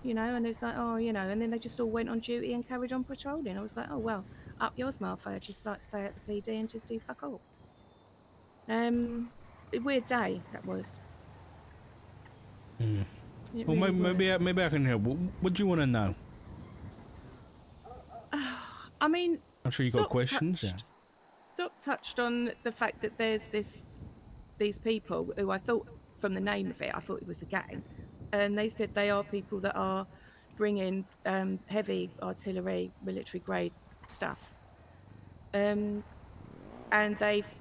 you know, and it's like, oh, you know, and then they just all went on duty and carried on patrolling. I was like, oh, well, up yours, motherfucker, just like stay at the PD and just do fuck all. A weird day that was. Hmm. It Well, really was. maybe I can help. What do you want to know? I mean, I'm sure you got Doc questions. Yeah. touched Doc touched on the fact that there's these people who I thought from the name of it, I thought it was a gang, and they said they are people that are bringing heavy artillery, military grade stuff. Um, and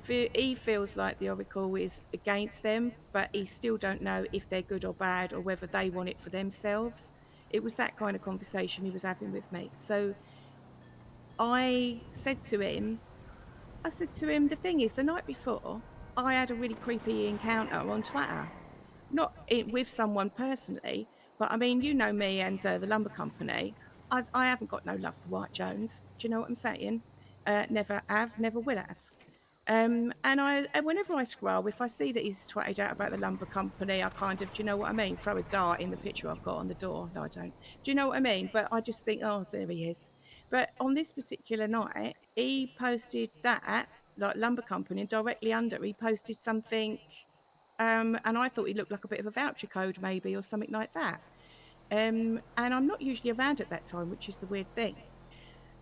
he feels like the Oracle is against them, but he still don't know if they're good or bad or whether they want it for themselves. It was that kind of conversation he was having with me. So I said to him, the thing is, the night before, I had a really creepy encounter on Twitter, not with someone personally, but I mean, you know me and the lumber company. I haven't got no love for White Jones. Do you know what I'm saying? Never have, never will have. And whenever I scroll, if I see that he's twatted out about the lumber company, I kind of, do you know what I mean? Throw a dart in the picture I've got on the door. No, I don't. Do you know what I mean? But I just think, oh, there he is. But on this particular night, he posted that, like lumber company, and directly under, he posted something. And I thought he looked like a bit of a voucher code, maybe, or something like that. And I'm not usually around at that time, which is the weird thing.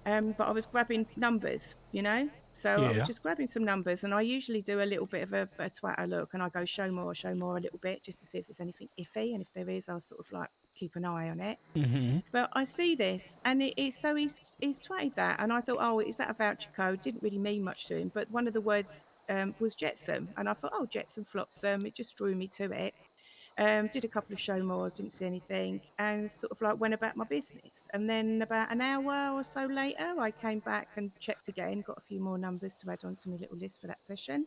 But I was grabbing numbers, you know? So I was Yeah. just grabbing some numbers, and I usually do a little bit of a twatter look, and I go show more a little bit just to see if there's anything iffy. And if there is, I'll sort of like keep an eye on it. Mm-hmm. But I see this, and it's so he's twatted that, and I thought, oh, is that a voucher code? Didn't really mean much to him, but one of the words was Jetsam, and I thought, oh, Jetsam Flotsam. It just drew me to it. Did a couple of show mores, didn't see anything, and sort of like went about my business. And then about an hour or so later, I came back and checked again, got a few more numbers to add onto my little list for that session.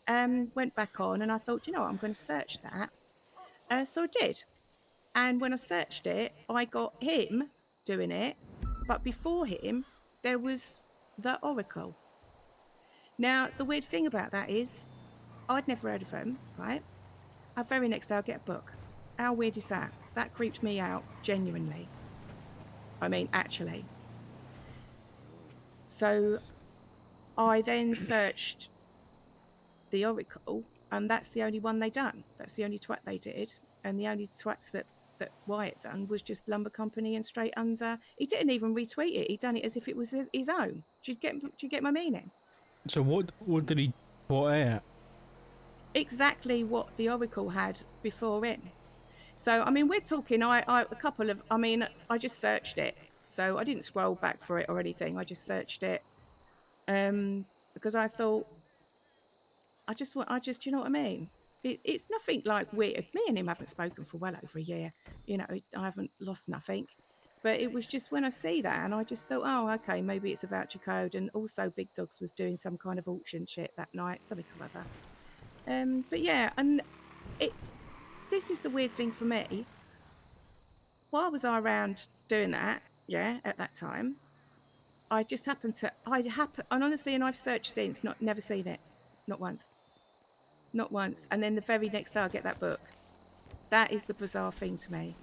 Went back on, and I thought, you know what, I'm going to search that. So I did. And when I searched it, I got him doing it. But before him, there was the Oracle. Now, the weird thing about that is I'd never heard of him, right? Our very next day, I'll get a book. How weird is that? That creeped me out, genuinely. I mean, actually. So I then searched the Oracle, and that's the only one they done. That's the only twat they did. And the only twats that Wyatt done was just Lumber Company and straight under. He didn't even retweet it. He done it as if it was his own. Do you get my meaning? So what did he put out? Exactly what the Oracle had before him. So, I mean, we're talking, I just searched it. So I didn't scroll back for it or anything. I just searched it because I thought, you know what I mean? It's nothing like weird. Me and him haven't spoken for well over a year. You know, I haven't lost nothing. But it was just when I see that, and I just thought, oh, okay, maybe it's a voucher code. And also, Big Dogs was doing some kind of auction shit that night, something or other. But yeah, and this is the weird thing for me. Why was I around doing that? Yeah, at that time, I just happened to. And honestly, and I've searched since, never seen it, not once, not once. And then the very next day, I get that book. That is the bizarre thing to me.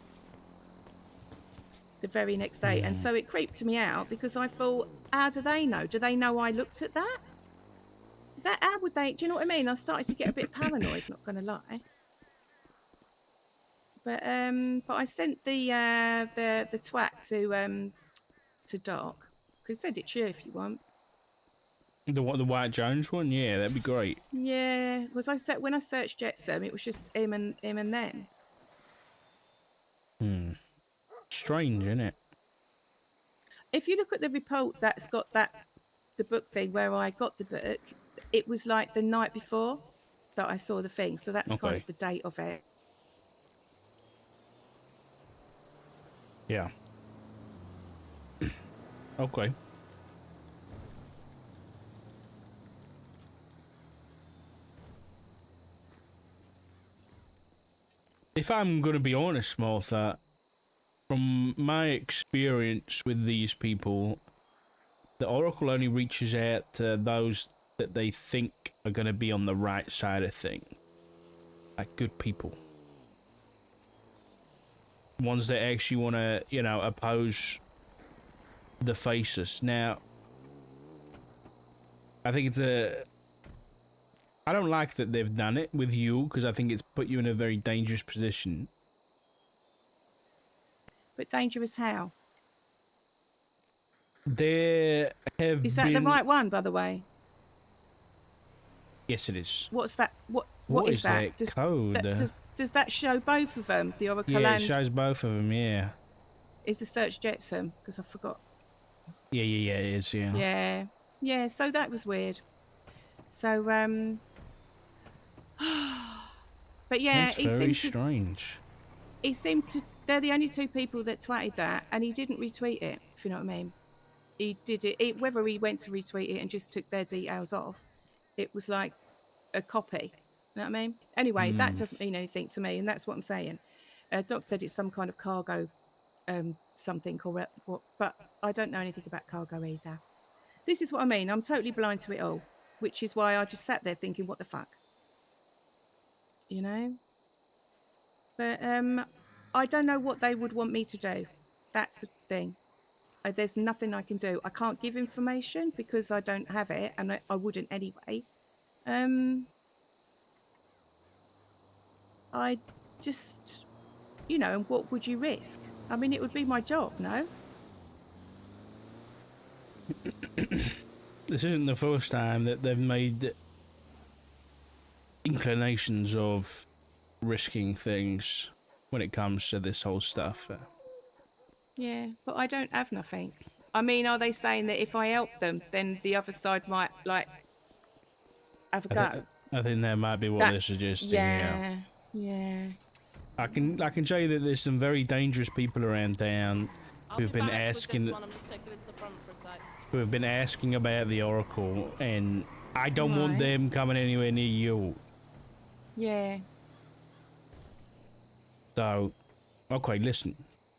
The very next day, and so it creeped me out because I thought, how do they know? Do they know I looked at that? Is that how would they? Do you know what I mean? I started to get a bit paranoid. Not going to lie. But I sent the twat to Doc. Could send it to you if you want. The White Jones one? Yeah, that'd be great. Yeah, was I said when I searched Jetsam, it was just him and them. Strange, isn't it? If you look at the report that's got the book thing where I got the book, it was like the night before that I saw the thing. So that's kind Okay. of the date of it. Yeah. Okay. If I'm going to be honest, Martha, from my experience with these people, the Oracle only reaches out to those that they think are going to be on the right side of things. Like good people. ones that actually want to, you know, oppose the faces. Now, I think it's a... I don't like that they've done it with you, because I think it's put you in a very dangerous position. But dangerous how? There have Is that been... the right one, by the way? Yes, it is. What's that? What is that? code? Does that show both of them, the Oracle Yeah, it and shows both of them, yeah. is the search Jetsam? Because I forgot. Yeah, it is, yeah. Yeah, yeah. So that was weird. So but yeah, That's very strange. He seemed to. They're the only two people that tweeted that, and he didn't retweet it. If you know what I mean. He did it. Whether he went to retweet it and just took their details off, it was like a copy. You know what I mean? Anyway, that doesn't mean anything to me, and that's what I'm saying. Doc said it's some kind of cargo something or what, but I don't know anything about cargo either. This is what I mean. I'm totally blind to it all, which is why I just sat there thinking, what the fuck? You know? But I don't know what they would want me to do. That's the thing. There's nothing I can do. I can't give information because I don't have it, and I wouldn't anyway. I just, you know, what would you risk? I mean, it would be my job, no? This isn't the first time that they've made inclinations of risking things when it comes to this whole stuff. Yeah, but I don't have nothing. I mean, are they saying that if I help them, then the other side might, like, have a go? I think that might be what they're suggesting, yeah. Yeah. I can tell you that there's some very dangerous people around town who've been asking about the Oracle, and I don't want them coming anywhere near you. Yeah. So, okay, listen.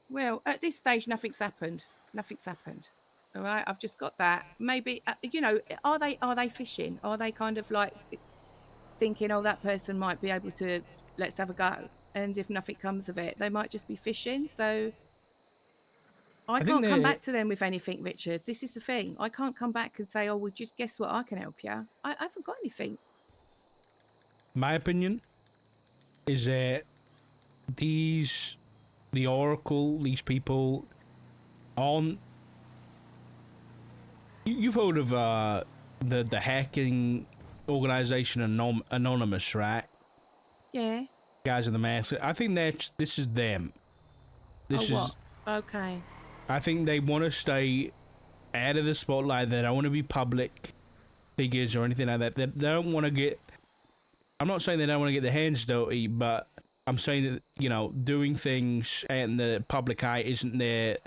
Well, at this stage, nothing's happened. All right, I've just got that. Maybe, you know, are they fishing? Are they kind of like thinking, oh, that person might be able to, let's have a go. And if nothing comes of it, they might just be fishing. So I can't come back to them with anything, Richard. This is the thing. I can't come back and say, oh, well, just guess what? I can help you. I haven't got anything. My opinion is that the Oracle, these people on... You've heard of the hacking organization Anonymous, right? Yeah. Guys in the mask. I think this is them. What? Okay. I think they want to stay out of the spotlight. They don't want to be public figures or anything like that. They don't want to get... I'm not saying they don't want to get their hands dirty, but I'm saying that, you know, doing things out in the public eye isn't their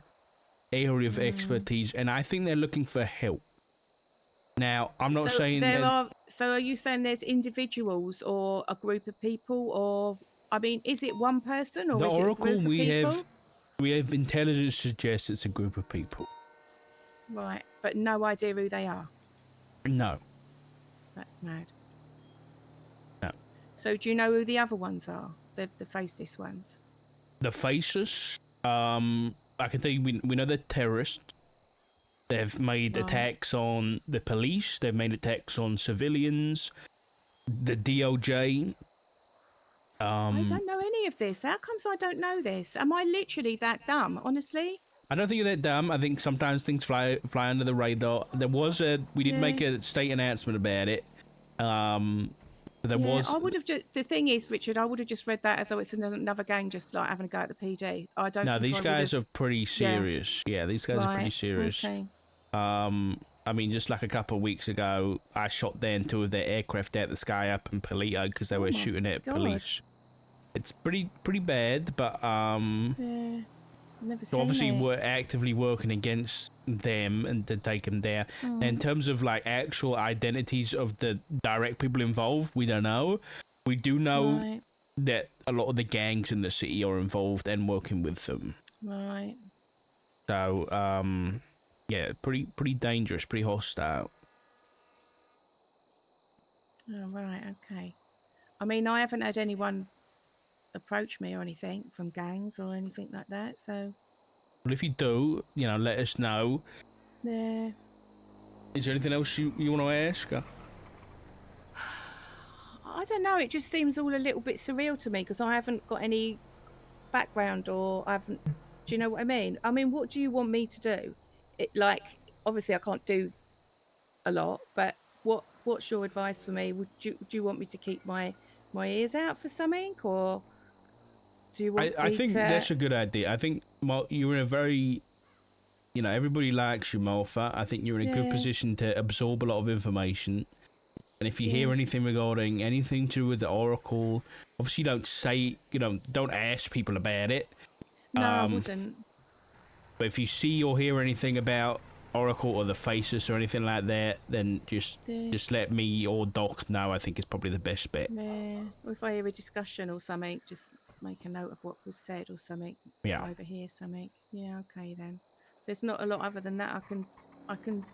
area of expertise, and I think they're looking for help. Now, I'm not saying that... So are you saying there's individuals or a group of people, or... I mean, is it one person or the is Oracle, it a group of people? We have intelligence suggests it's a group of people. Right, but no idea who they are. No. That's mad. No. So do you know who the other ones are? The faceless ones? The faceless? I can tell you, we know they're terrorists. They've made attacks on the police. They've made attacks on civilians. The DOJ. I don't know any of this. How comes I don't know this? Am I literally that dumb, honestly? I don't think you're that dumb. I think sometimes things fly under the radar. We did make a state announcement about it. I would have just... The thing is, Richard, I would have just read that as though it's another gang just like having a go at the PD. I don't... No, these guys are pretty serious. Yeah, these guys are pretty serious. Okay. I mean, just like a couple of weeks ago, I shot down 2 of their aircraft out the sky up in Polito because they were shooting at police. It's pretty bad, but yeah, never so obviously we're actively working against them and to take them down. In terms of like actual identities of the direct people involved, we don't know. We do know that a lot of the gangs in the city are involved and working with them. Right. So yeah, pretty dangerous, pretty hostile. Oh, right, okay. I mean, I haven't had anyone approach me or anything from gangs or anything like that. So, Well, if you do, let us know. yeah. Is there anything else you want to ask? I don't know. It just seems all a little bit surreal to me because I haven't got any background or I haven't. Do you know what I mean? I mean, what do you want me to do? It like obviously I can't do a lot, but what's your advice for me? Do you want me to keep my ears out for something, or do you want I me think to? that's a good idea. I think you're in a very, everybody likes you, Martha. I think you're in a good Yeah, position to absorb a lot of information. And if you hear yeah. anything regarding anything to do with the Oracle, obviously don't say, don't ask people about it. No, I wouldn't. But if you see or hear anything about Oracle or the Faces or anything like that, then Yeah, just let me or Doc know. I think it's probably the best bet. yeah. Or if I hear a discussion or something, just make a note of what was said or something. If Yeah. I overhear something, yeah, okay then. There's not a lot other than that. I can.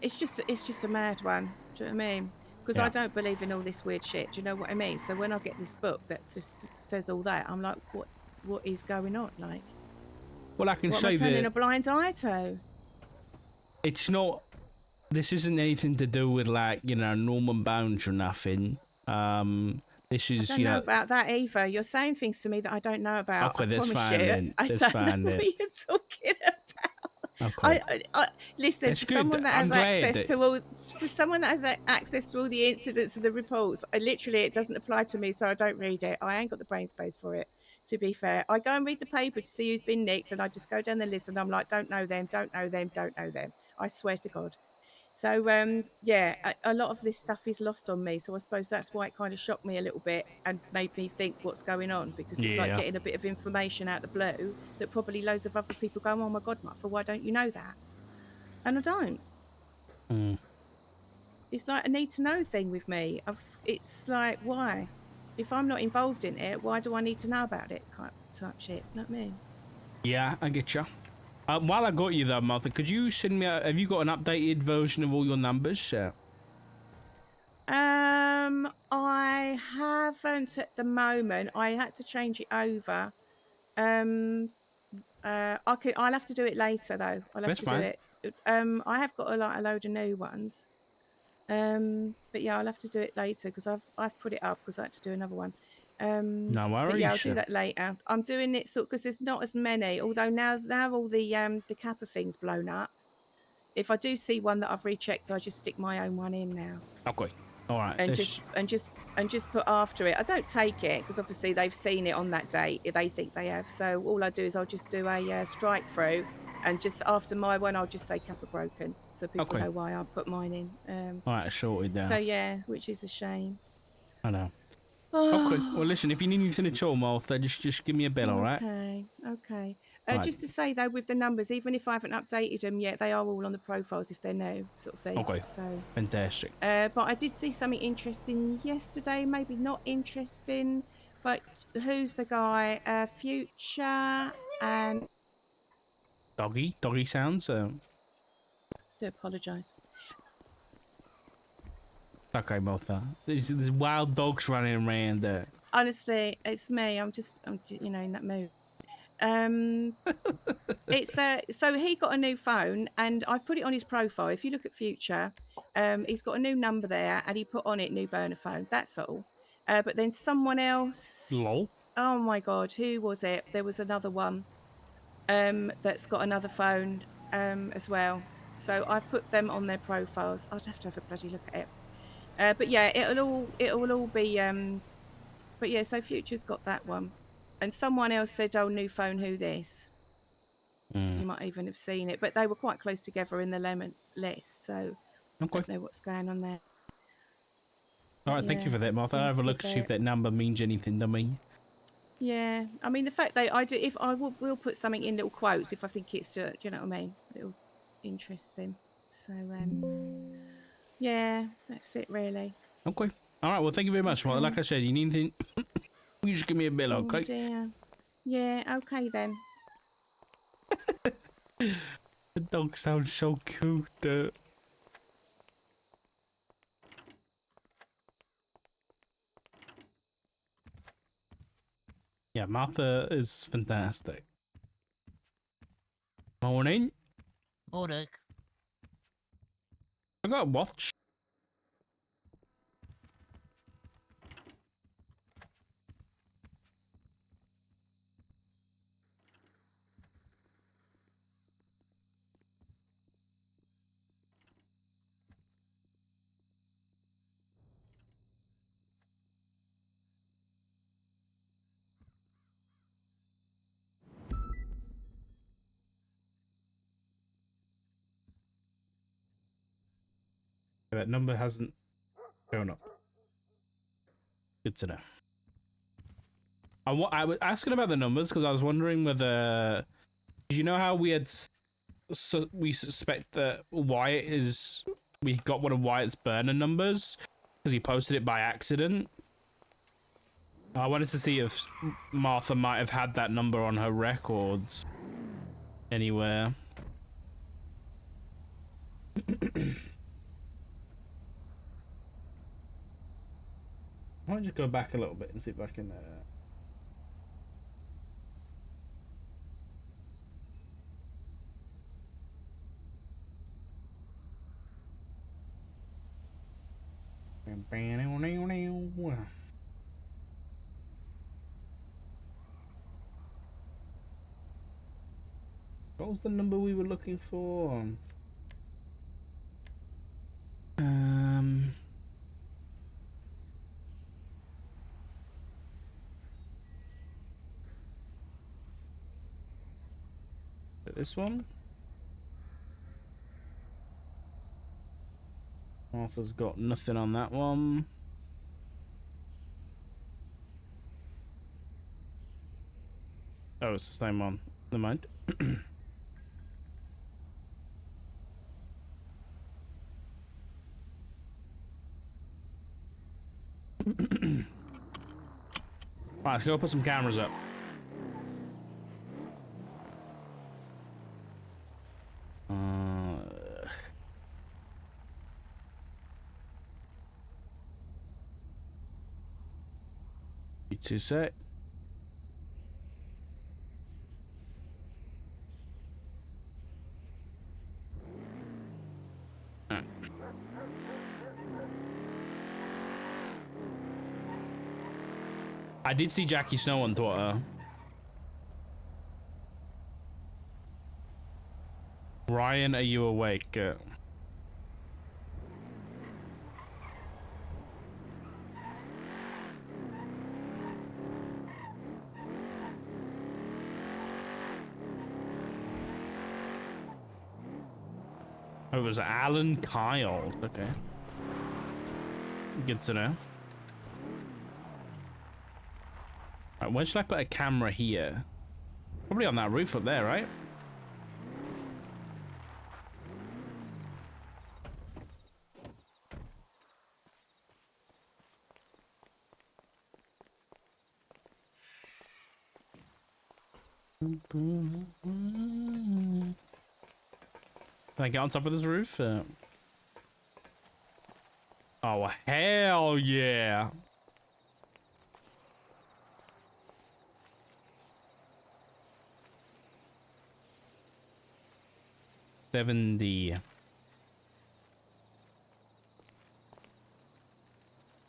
It's just a mad one. Do you know what I mean? Because I Yeah. don't believe in all this weird shit. Do you know what I mean? So when I get this book that just says all that, I'm like, what is going on? Like, Well, I can what am I say turning that a blind eye to? it's not. This isn't anything to do with like Norman Bones or nothing. This I is don't know about that either. You're saying things to me that I don't know about. I okay. That's promise fine you, then. I That's don't know fine what then. you're talking about. Okay. I listen That's for good. someone that I'm has glad access that. to all for someone that has access to all the incidents and the reports. I literally it doesn't apply to me, so I don't read it. I ain't got the brain space for it. To be fair, I go and read the paper to see who's been nicked, and I just go down the list, and I'm like, don't know them, don't know them, don't know them. I swear to God. So yeah, a lot of this stuff is lost on me. So I suppose that's why it kind of shocked me a little bit and made me think what's going on because it's like Yeah. getting a bit of information out the blue that probably loads of other people go, oh my God, Martha, why don't you know that? And I don't. Mm. It's like a need to know thing with me. It's like why? If I'm not involved in it, why do I need to know about it? Type shit. You know what I mean? Yeah, I get you. While I got you though, Martha, could you send me? Have you got an updated version of all your numbers? I haven't at the moment. I had to change it over. Um, I'll have to do it later though. I'll have That's to do fine. it. I have got a load of new ones. But yeah, I'll have to do it later because I've put it up because I had to do another one. No But yeah, I'll worries. do that later. I'm doing it sort because there's not as many. Although now all the Kappa things blown up. If I do see one that I've rechecked, I just stick my own one in now Okay. All right. and That's just put after it. I don't take it because obviously they've seen it on that date. They think they have. So all I do is I'll just do a strike through, and just after my one, I'll just say Kappa broken, so people okay. know why I've put mine in. All right. Sorted So now. yeah, which is a shame. I know. Okay. Well, Oh, listen. If you need anything at all, Martha, just give me a bell. All right. okay, okay. All right. Just to say though, with the numbers, even if I haven't updated them yet, they are all on the profiles if they're new, sort of thing. Okay. So. Fantastic. But I did see something interesting yesterday. Maybe not interesting, but who's the guy? Future and Doggy sounds. do apologise. Okay, Martha. There's wild dogs running around. Honestly, it's me. In that mood. Um, it's so he got a new phone, and I've put it on his profile. If you look at Future, he's got a new number there, and he put on it new burner phone. That's all. But then someone else. Lol. Oh my God, who was it? There was another one. That's got another phone as well. So I've put them on their profiles. I'd have to have a bloody look at it. But yeah, it'll all be. But yeah, so Future's got that one, and someone else said, "Oh, new phone, who this?" Mm. You might even have seen it, but they were quite close together in the lemon list, so I Okay. don't know what's going on there. All But right. Thank you yeah, for that, Martha. I'll think have a of look to see if it. that number means anything to me. Yeah, I mean the fact that I do, if I will put something in little quotes if I think it's, do you know what I mean, little interesting. So yeah, that's it really. Okay. All right. Well, thank you very much, Martha. Okay. Like I said, you need anything, you just give me a bell, Oh okay? dear. Yeah. Okay then. The dog sounds so cute. Yeah, Martha is fantastic. Morning. Morning. I got a watch. That number hasn't shown up. Good to know. I was asking about the numbers because I was wondering whether, you know how we had, we suspect that Wyatt is, we got one of Wyatt's burner numbers because he posted it by accident. I wanted to see if Martha might have had that number on her records anywhere. I might just go back a little bit and see if I can. What was the number we were looking for? This one? Martha's got nothing on that one. Oh, it's the same one. Never mind. Right, let's go put some cameras up. Be 2 sec. I did see Jackie Snow on Twitter. Ryan, are you awake? It was Alan Kyle. Okay. Good to know. Right, where should I put a camera here? Probably on that roof up there, right? Can I get on top of this roof? Oh, hell yeah. $70.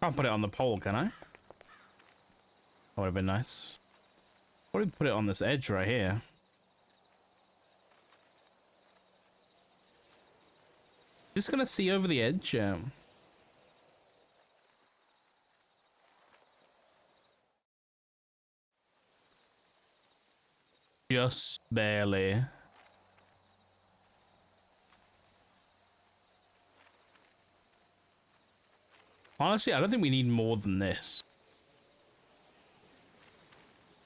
Can't put it on the pole, can I? That would have been nice. Probably put it on this edge right here. Just gonna see over the edge. Just barely. Honestly, I don't think we need more than this.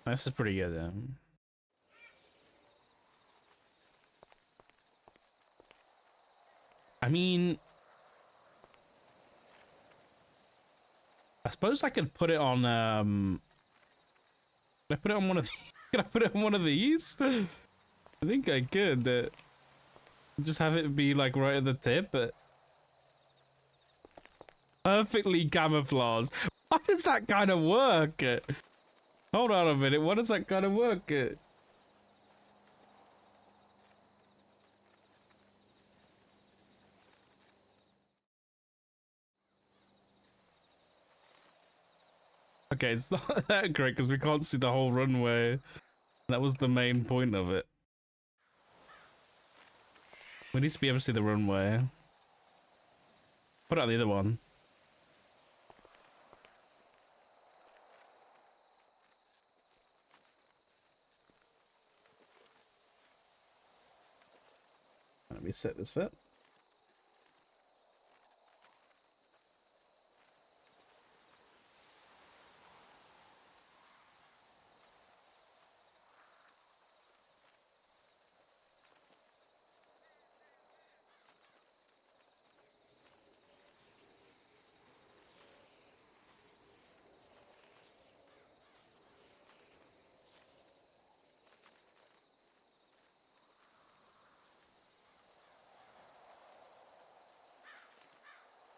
This is pretty good. I mean, I suppose I could put it on. Can I put it on one of? Can I put it on one of these? I think I could. Just have it be like right at the tip, but perfectly camouflaged. Why does that kind of work? Hold on a minute. What does that kind of work? Okay, it's not that great because we can't see the whole runway. That was the main point of it. We need to be able to see the runway. Put out the other one. Let me set this up.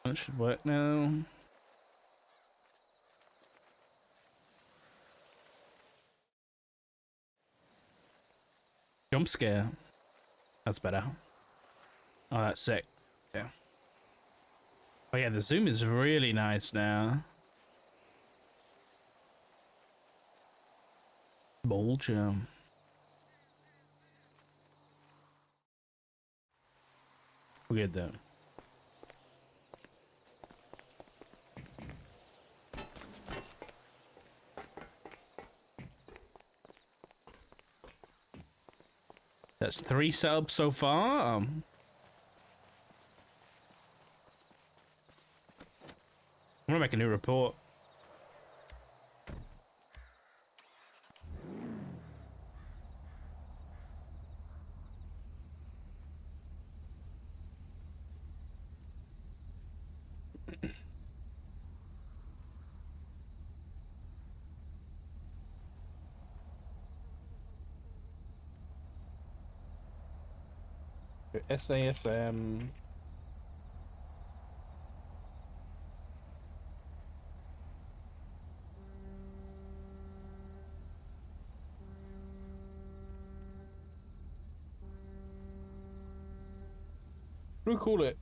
That should work now. Jump scare. That's better. Oh, that's sick. Yeah. Oh yeah, the zoom is really nice now. Ball jump. We're good though. That's 3 setups so far. I'm gonna make a new report. SASM. What do we call it?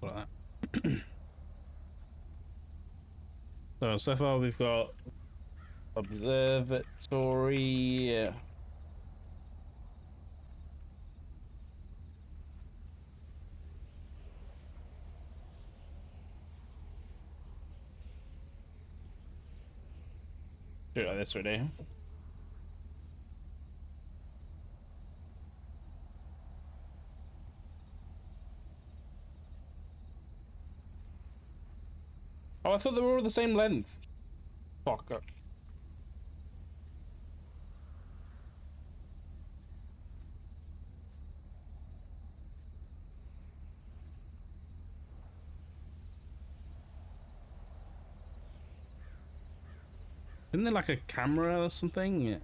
Like that. So far we've got observatory. Do it like this already. Oh, I thought they were all the same length. Fuck up. Isn't there like a camera or something? Yeah.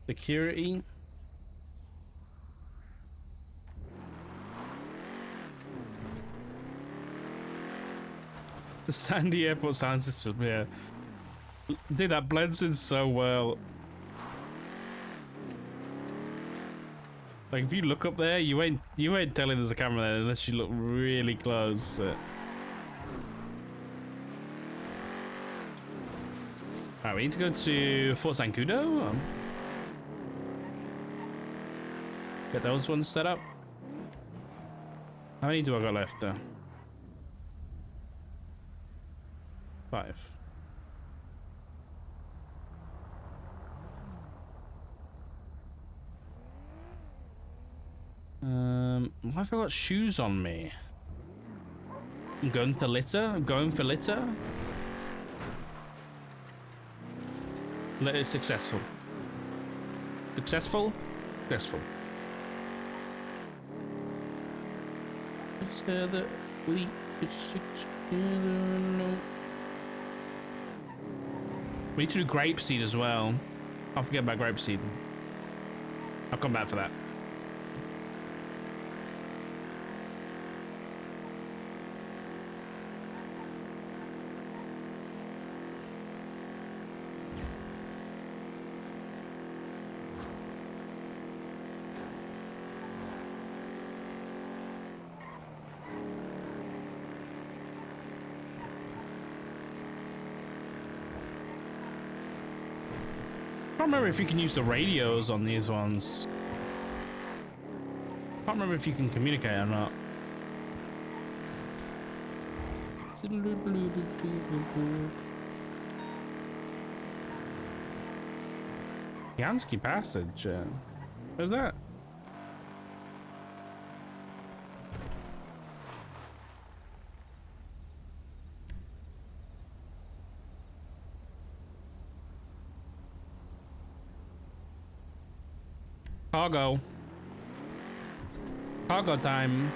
Security. The Sandy Airport sound system, yeah. Dude, that blends in so well. Like if you look up there, you ain't telling there's a camera there unless you look really close. Alright, we need to go to Fort Zancudo. Get those ones set up. How many do I got left there? 5. Why have I got shoes on me? I'm going to litter? I'm going for litter? Litter successful. Successful? Successful. Together we need to do grapeseed as well. I'll forget about grapeseed. I'll come back for that. I can't remember if you can use the radios on these ones. I can't remember if you can communicate or not. Yansky Passage. Where's that? Cargo. Cargo time.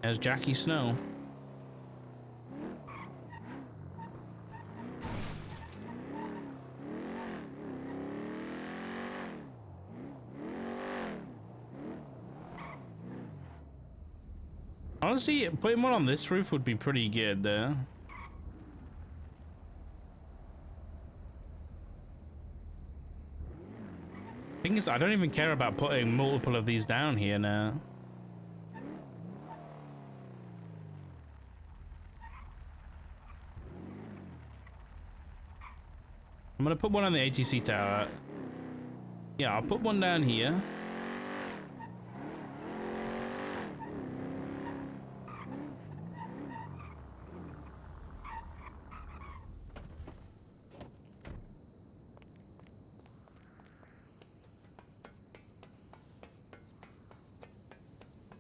There's Jackie Snow. Honestly, putting one on this roof would be pretty good there. Thing is, I don't even care about putting multiple of these down here now. I'm gonna put one on the ATC tower. Yeah, I'll put one down here.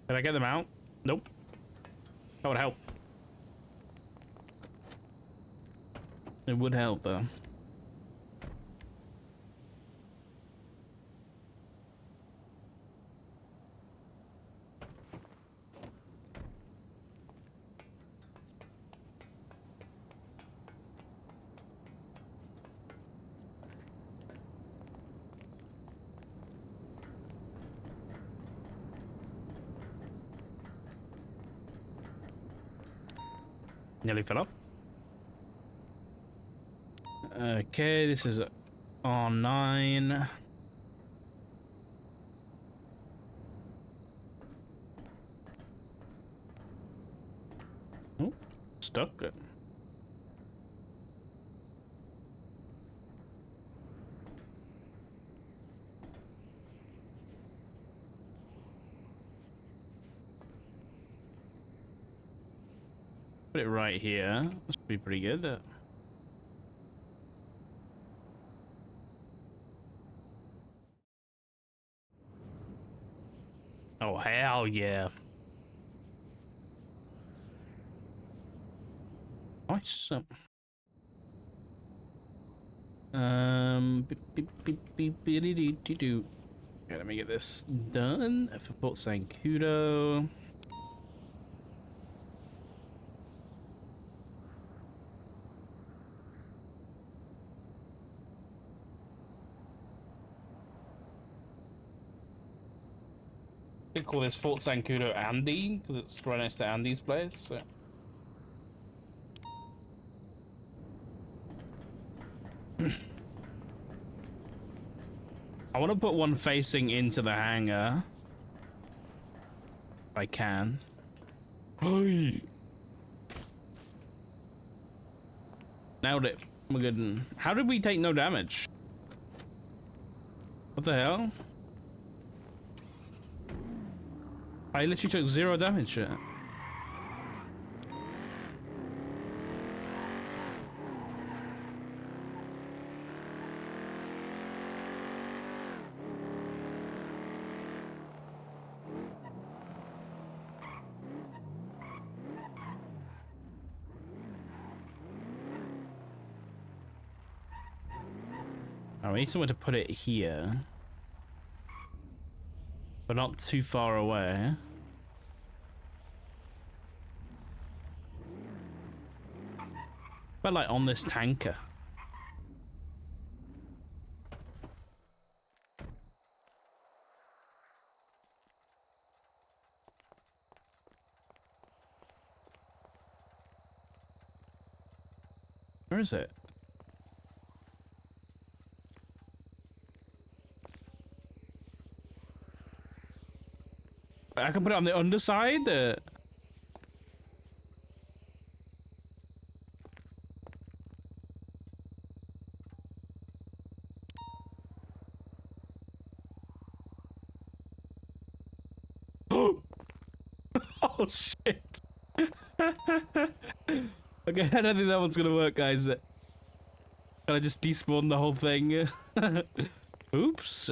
Did I get them out? Nope. That would help. It would help, though. Nearly fell up. Okay, this is R9. Oh, stuck. Good. Put it right here. This would be pretty good. Oh, hell yeah. Nice. Okay, let me get this done for Port Sancudo. I could call this Fort Sancudo Andy because it's right next to Andy's place. So. I want to put one facing into the hangar. If I can. Hey. Nailed it. We're good. How did we take no damage? What the hell? I literally took 0 damage. I need somewhere to put it here, but not too far away. But like on this tanker. Where is it? I can put it on the underside. Oh shit. Okay, I don't think that one's gonna work, guys. Can I just despawn the whole thing? Oops.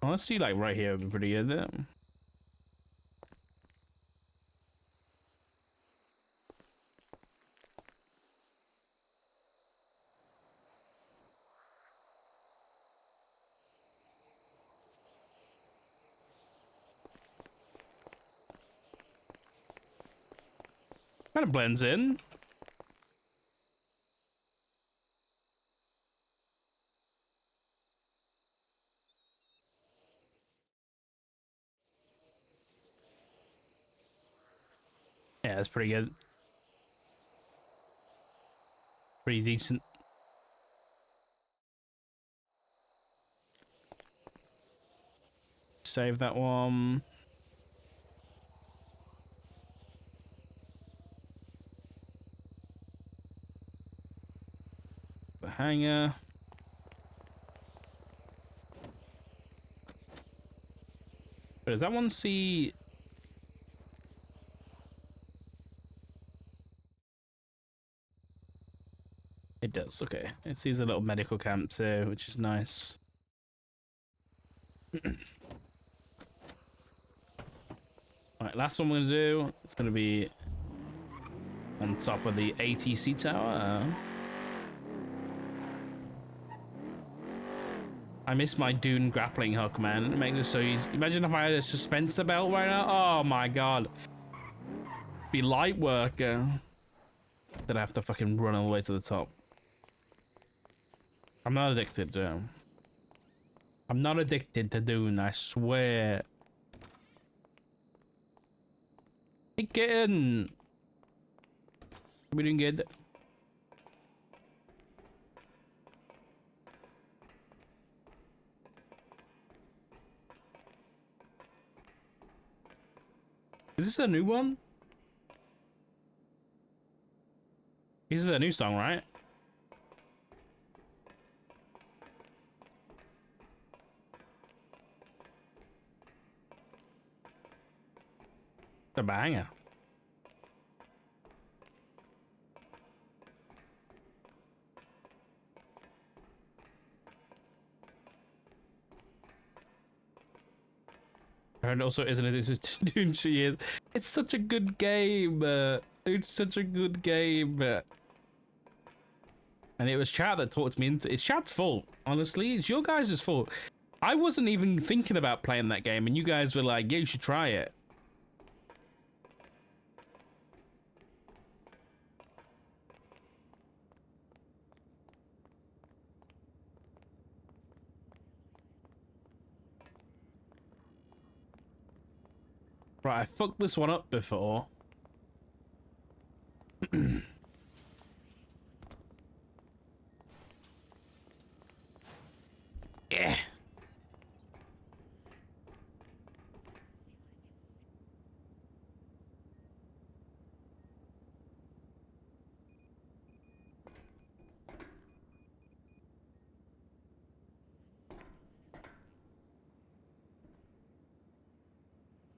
Honestly, like right here would be pretty good there. Kind of blends in. Yeah, that's pretty good. Pretty decent. Save that one. The hanger. But does that one see? It does, okay. It sees a little medical camp too, which is nice. Alright, last one we're gonna do, it's gonna be on top of the ATC tower. I miss my Dune grappling hook, man. It makes it so easy. Imagine if I had a suspensor belt right now. Oh my god. Be light work. Then I have to fucking run all the way to the top. I'm not addicted to. I'm not addicted to Dune, I swear. Hey, kitten. We doing good. Is this a new one? This is a new song, right? It's a banger. And also, isn't it? This is Dune. She is. It's such a good game. It's such a good game. And it was chat that talked me into. It's chat's fault. Honestly, it's your guys' fault. I wasn't even thinking about playing that game, and you guys were like, "Yeah, you should try it." Right, I fucked this one up before. Yeah.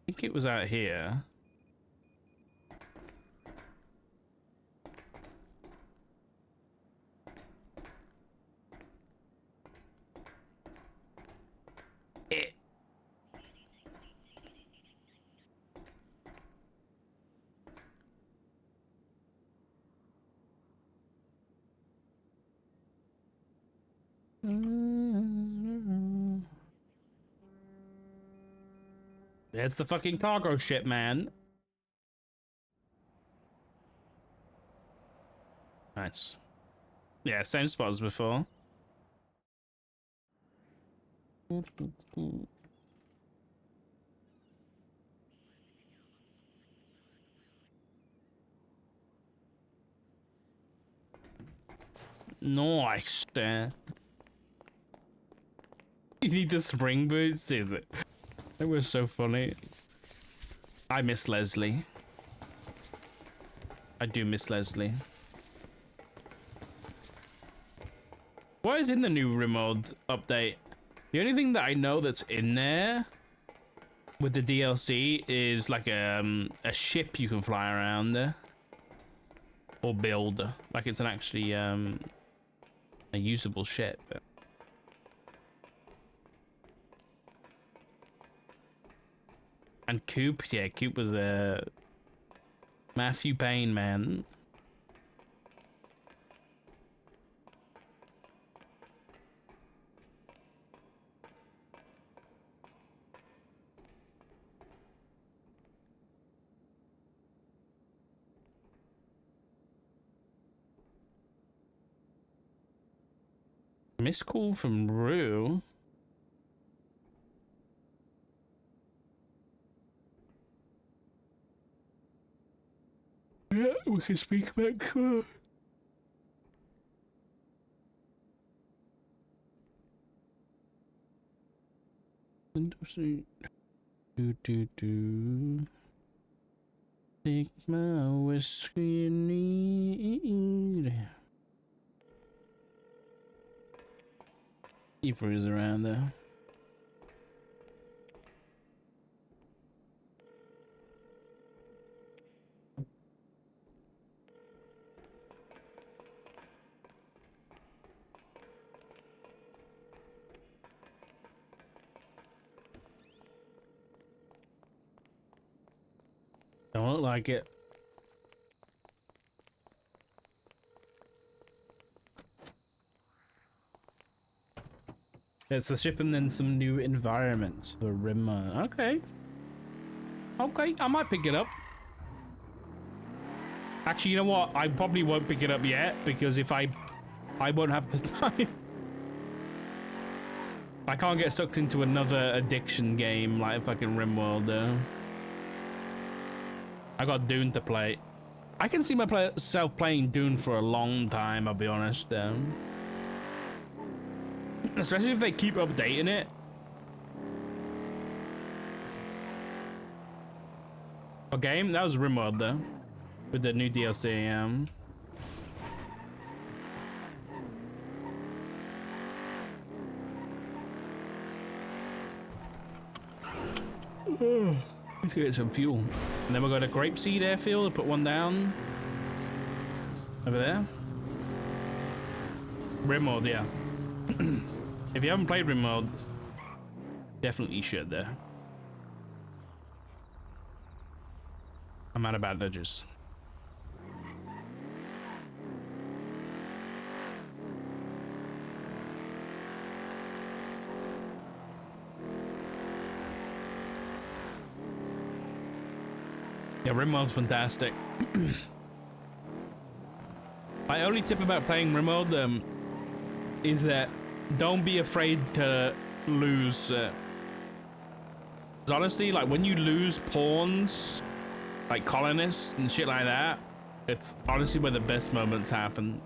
I think it was out here. There's the fucking cargo ship, man. Nice. Yeah, same spot as before. Nice. You need the spring boots, is it? It was so funny. I miss Leslie. I do miss Leslie. What is in the new remote update? The only thing that I know that's in there with the DLC is like a ship you can fly around there. Or build. Like it's an actually a usable ship. And Coop, yeah, Coop was a Matthew Payne, man. Missed call from Rue. Yeah, we can speak back to her. Do. Take my whiskey and need. Keeper is around there. Don't look like it. It's the ship and then some new environments for Rimmer. Okay. Okay, I might pick it up. Actually, you know what? I probably won't pick it up yet because if I won't have the time. I can't get sucked into another addiction game like fucking RimWorld though. I got Dune to play. I can see myself playing Dune for a long time, I'll be honest. Especially if they keep updating it. What game? That was RimWorld though. With the new DLC, Let's get some fuel. And then we'll go to Grapeseed Airfield and put one down. Over there. RimWorld, yeah. If you haven't played RimWorld, definitely should there. I'm out of bandages. Yeah, RimWorld's fantastic. My only tip about playing RimWorld is that don't be afraid to lose. 'Cause honestly, like when you lose pawns, like colonists and shit like that, it's honestly where the best moments happen.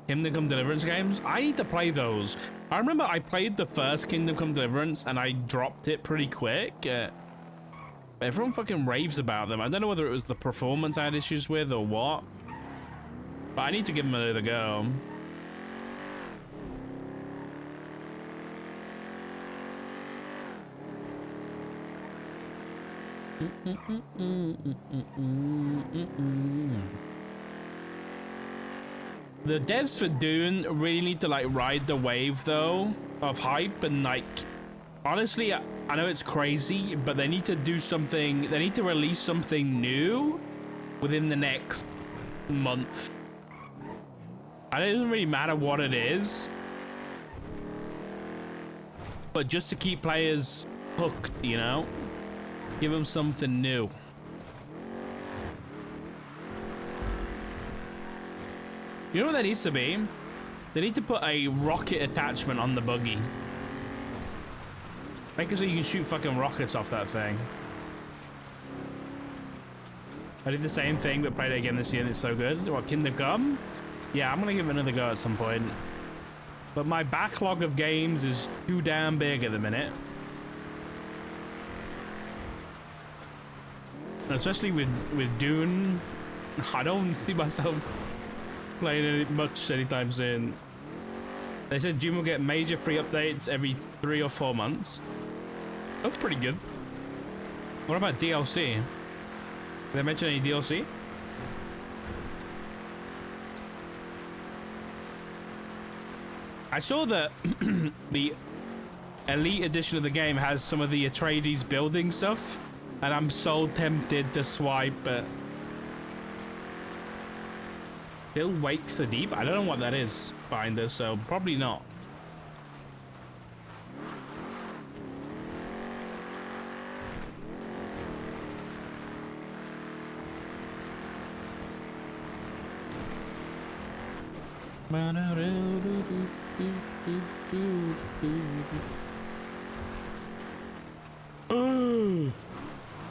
Kingdom Come Deliverance games? I need to play those. I remember I played the first Kingdom Come Deliverance and I dropped it pretty quick. Everyone fucking raves about them. I don't know whether it was the performance I had issues with or what. But I need to give them another go. The devs for Dune really need to like ride the wave though of hype and like honestly I know it's crazy but they need to do something. They need to release something new within the next month. And it doesn't really matter what it is, but just to keep players hooked, you know, give them something new. You know what that needs to be? They need to put a rocket attachment on the buggy. Make it so you can shoot fucking rockets off that thing. I did the same thing, but played it again this year, and it's so good. What, Kingdom Come? Yeah, I'm gonna give it another go at some point. But my backlog of games is too damn big at the minute. Especially with Dune, I don't see myself playing it much anytime soon. They said Dune will get major free updates every 3 or 4 months. That's pretty good. What about DLC? Did they mention any DLC? I saw that the Elite edition of the game has some of the Atreides building stuff, and I'm so tempted to swipe, but Still Wakes the Deep? I don't know what that is behind this, so probably not.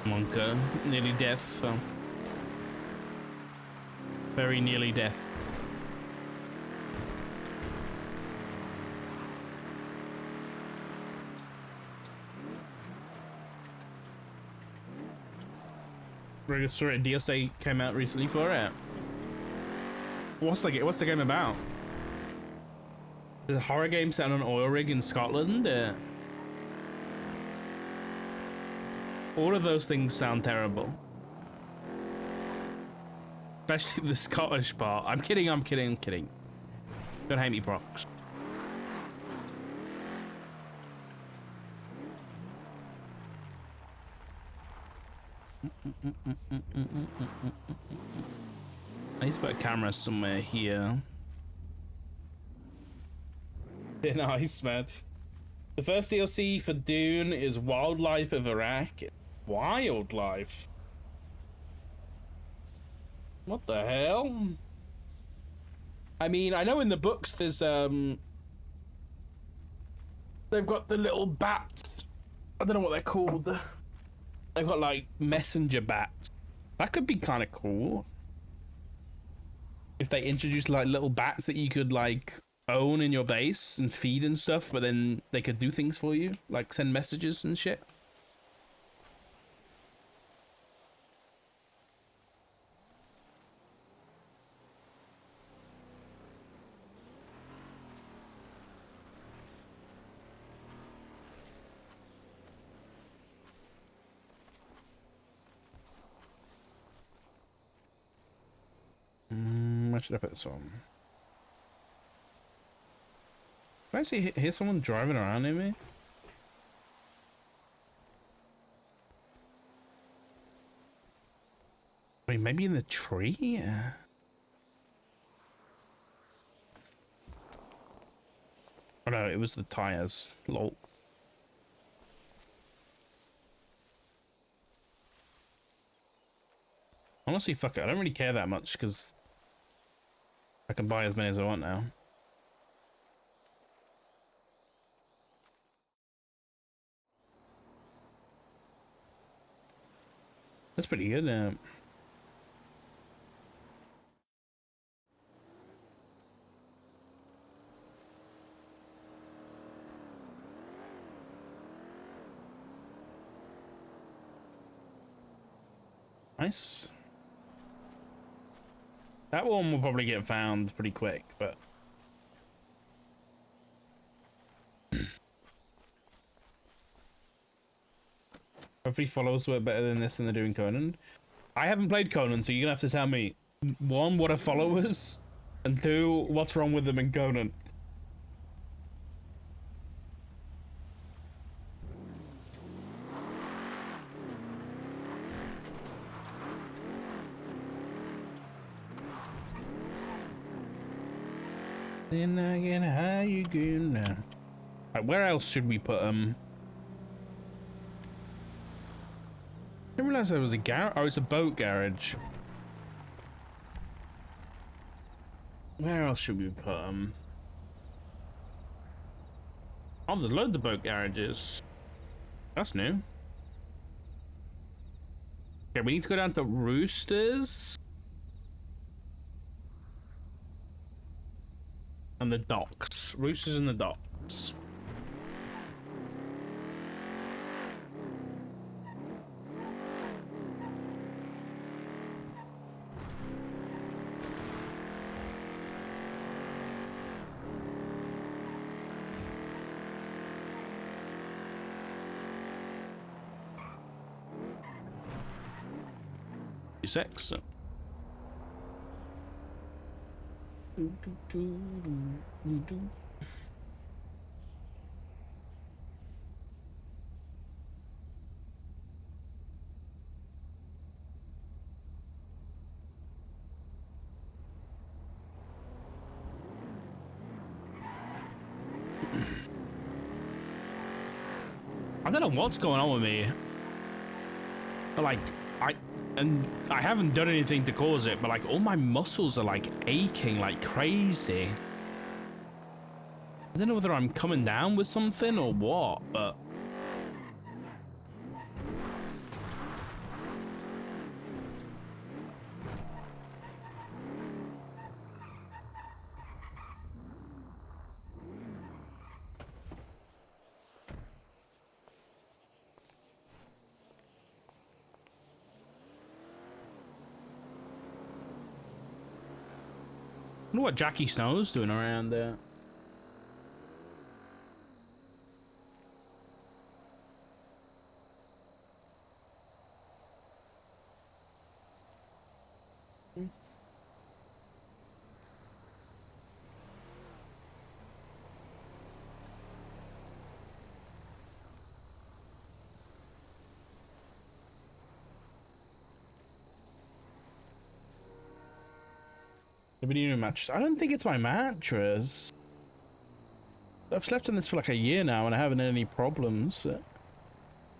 Monka, nearly death. So. Very nearly death. Sorry, DLC came out recently for it. What's the game about? The horror game set on an oil rig in Scotland. All of those things sound terrible. Especially the Scottish part. I'm kidding. Don't hate me, Prox. I need to put a camera somewhere here. Yeah, nice, man. The first DLC for Dune is Wildlife of Iraq. Wildlife? What the hell? I mean, I know in the books there's they've got the little bats. I don't know what they're called. They've got like messenger bats. That could be kind of cool. If they introduced like little bats that you could like own in your base and feed and stuff, but then they could do things for you, like send messages and shit. Where should I put this on? Can I hear someone driving around near me? I mean, maybe in the tree? Yeah. Oh no, it was the tires. Lol. Honestly, fuck it. I don't really care that much because I can buy as many as I want now. That's pretty good. Nice. That one will probably get found pretty quick, but hopefully follows work better than this than they're doing Conan. I haven't played Conan, so you're gonna have to tell me, one, what are followers, and two, what's wrong with them in Conan. Then again, how you going now? Right, where else should we put them? I didn't realize there was a garage. Oh, it's a boat garage. Where else should we put them? Oh, there's loads of boat garages. That's new. Okay, we need to go down to Roosters. And the docks. Roosters and the docks. Six. I don't know what's going on with me. But like, I haven't done anything to cause it, but like all my muscles are like aching like crazy. I don't know whether I'm coming down with something or what, but I wonder what Jackie Snow's doing around there. Maybe need a mattress. I don't think it's my mattress. I've slept in this for like a year now and I haven't had any problems.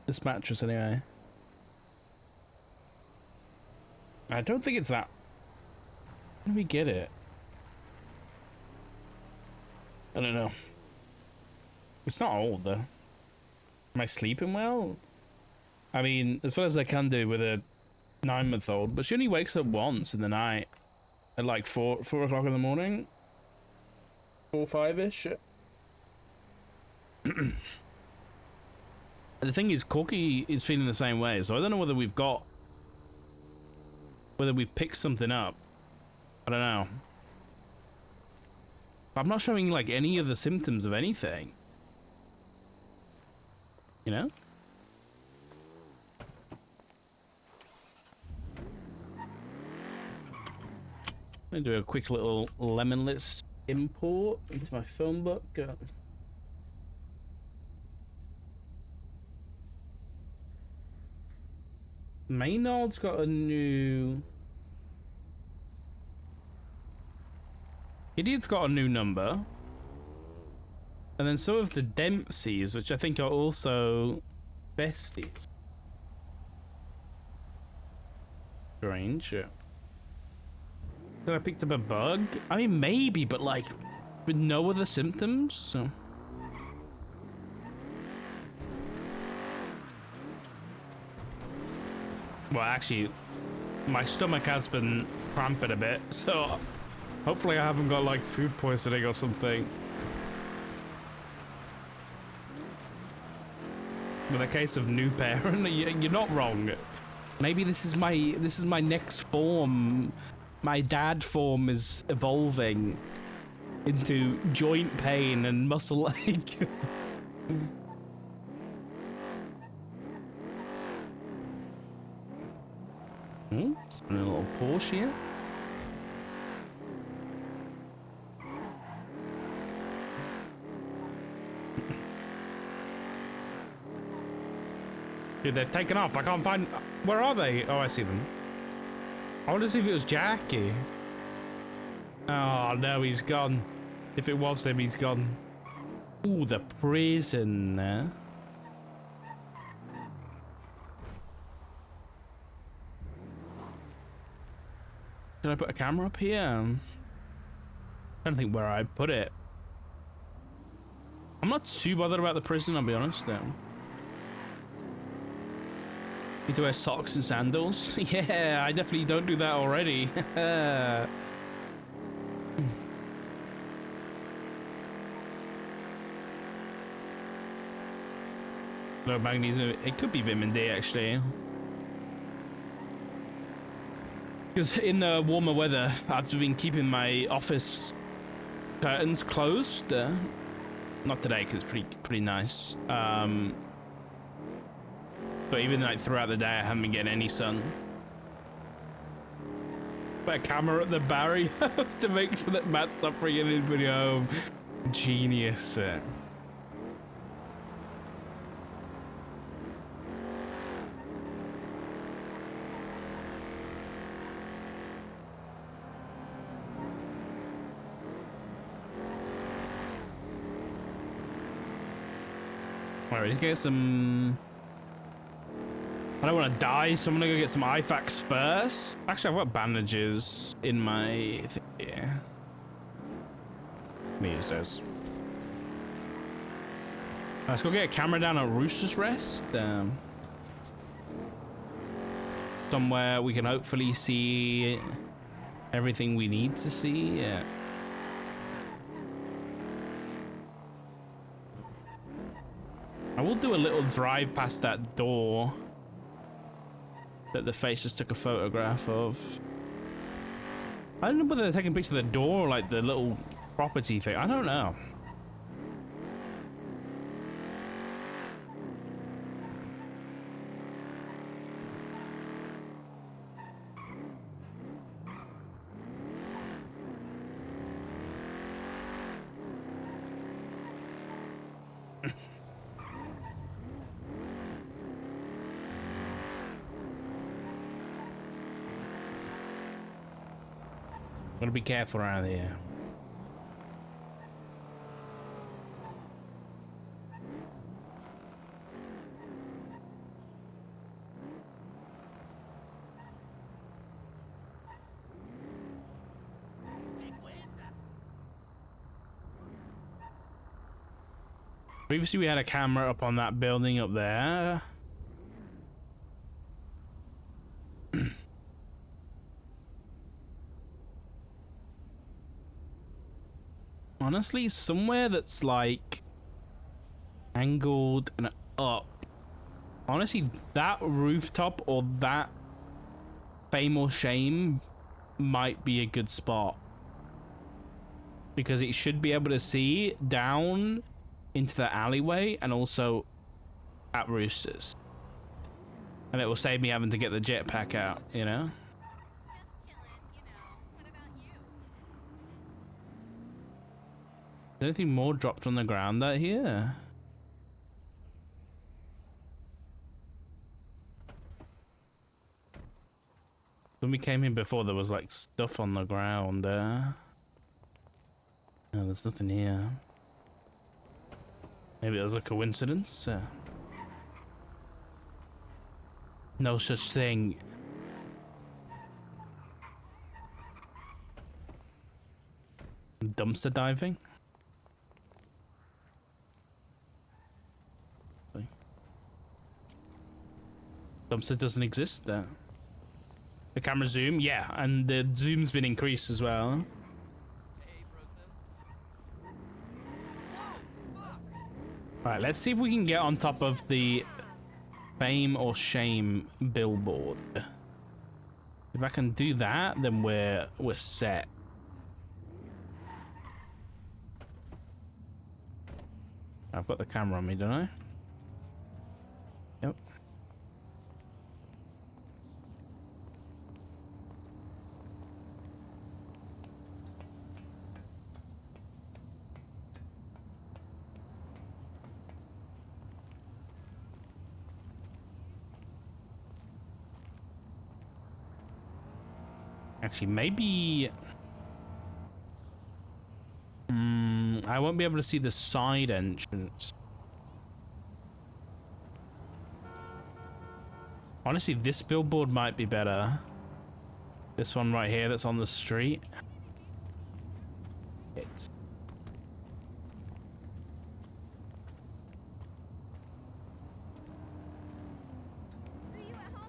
This mattress anyway. I don't think it's that. When did we get it? I don't know. It's not old though. Am I sleeping well? I mean, as well as I can do with a 9-month-old, but she only wakes up once in the night. At like 4 o'clock in the morning, 4, 5-ish. The thing is, Corky is feeling the same way, so I don't know whether we've picked something up. I don't know. I'm not showing like any of the symptoms of anything. You know? I'm gonna do a quick little lemonless import into my phone book. Maynard's got a new... Idiot's got a new number. And then some of the Dempseys, which I think are also besties. Strange. Did I picked up a bug? I mean, maybe, but like, with no other symptoms, so. Well, actually, my stomach has been cramping a bit, so hopefully I haven't got like food poisoning or something. With a case of new parent, you're not wrong. Maybe this is my next form. My dad form is evolving into joint pain and muscle ache. Spin a little Porsche here. Dude, they're taken off. I can't find... Where are they? Oh, I see them. I want to see if it was Jackie. Oh, no, he's gone. If it was him, he's gone. Ooh, the prison there. Can I put a camera up here? I don't think where I'd put it. I'm not too bothered about the prison, I'll be honest, though. Need to wear socks and sandals. Yeah, I definitely don't do that already. No magnesium. It could be vitamin D actually. Because in the warmer weather, I've been keeping my office curtains closed. Not today, because it's pretty nice. But even like throughout the day, I haven't been getting any sun. Put a camera at the barrier to make sure that Matt's not bringing anybody home. Genius. Alright, let's get some... I don't want to die, so I'm gonna go get some IFAKs first. Actually, I've got bandages in my thing here. Let me use those. Let's go get a camera down at Rooster's Rest. Somewhere we can hopefully see everything we need to see. Yeah. I will do a little drive past that door that the face just took a photograph of. I don't know whether they're taking a picture of the door or like the little property thing. I don't know. Gotta be careful around here. Previously we had a camera up on that building up there. Honestly, somewhere that's like angled and up. Honestly, that rooftop or that fame or shame might be a good spot. Because it should be able to see down into the alleyway and also at Roosters. And it will save me having to get the jetpack out, you know? Just chilling, you know. What about you? Is anything more dropped on the ground out here? When we came in before, there was like stuff on the ground there. No, there's nothing here. Maybe it was a coincidence. No such thing. Dumpster diving? Dumpster doesn't exist there. The camera zoom? Yeah, and the zoom's been increased as well. Alright, let's see if we can get on top of the fame or shame billboard. If I can do that, then we're set. I've got the camera on me, don't I? Yep. Actually, maybe... I won't be able to see the side entrance. Honestly, this billboard might be better. This one right here that's on the street. It's... See you at home.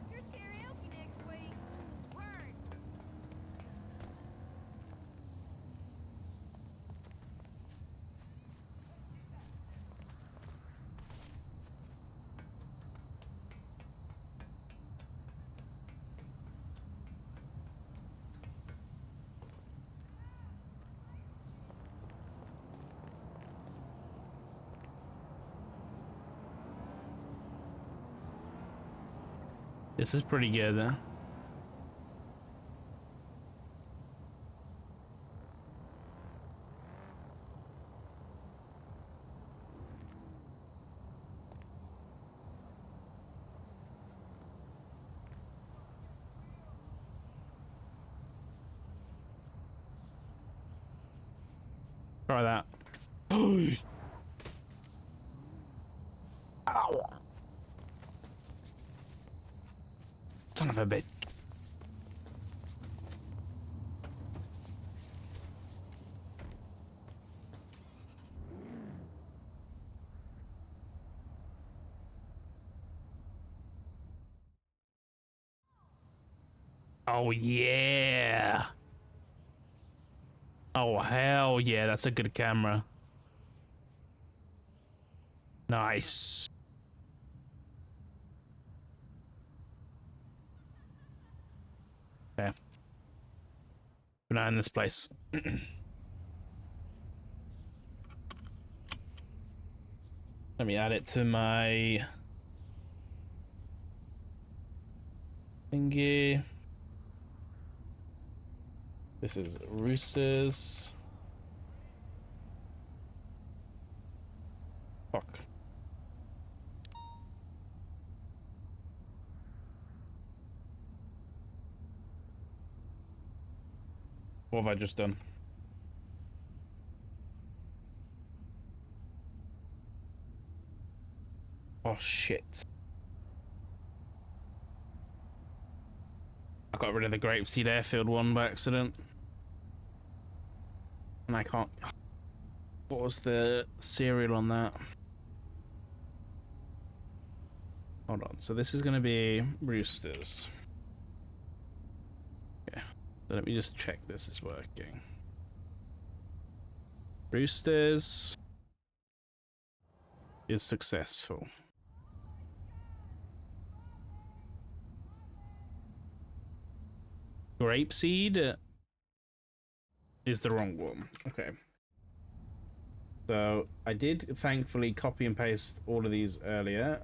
This is pretty good. Try that. Ow. Son of a bitch. Oh yeah. Oh hell yeah, that's a good camera. Nice. Okay. Good eye on this place. Let me add it to my thingy. This is roosters. Fuck. What have I just done? Oh shit. I got rid of the grapeseed airfield one by accident. And I can't. What was the serial on that? Hold on. So this is going to be roosters. Okay. So let me just check this is working. Roosters is successful. Grapeseed is the wrong one. Okay. So I did thankfully copy and paste all of these earlier.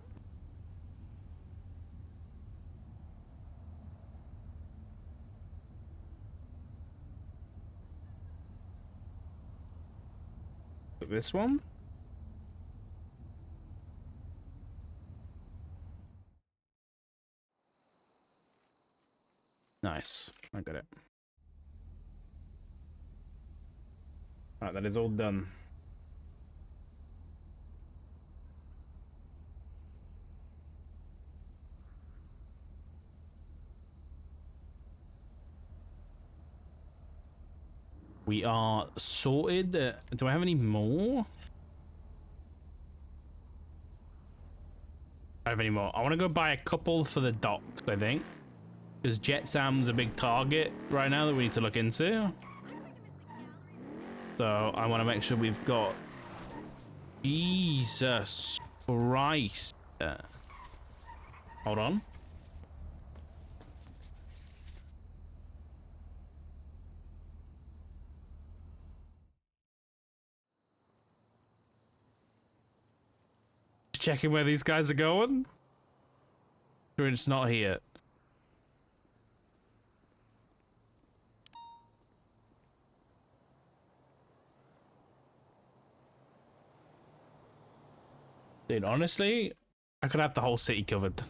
This one. Nice. I got it. Alright, that is all done. We are sorted. Do I have any more? I don't have any more. I want to go buy a couple for the docks, I think. Because Jet Sam's a big target right now that we need to look into. So I want to make sure we've got... Jesus Christ. Hold on. Checking where these guys are going. Sure, it's not here. Dude, honestly, I could have the whole city covered.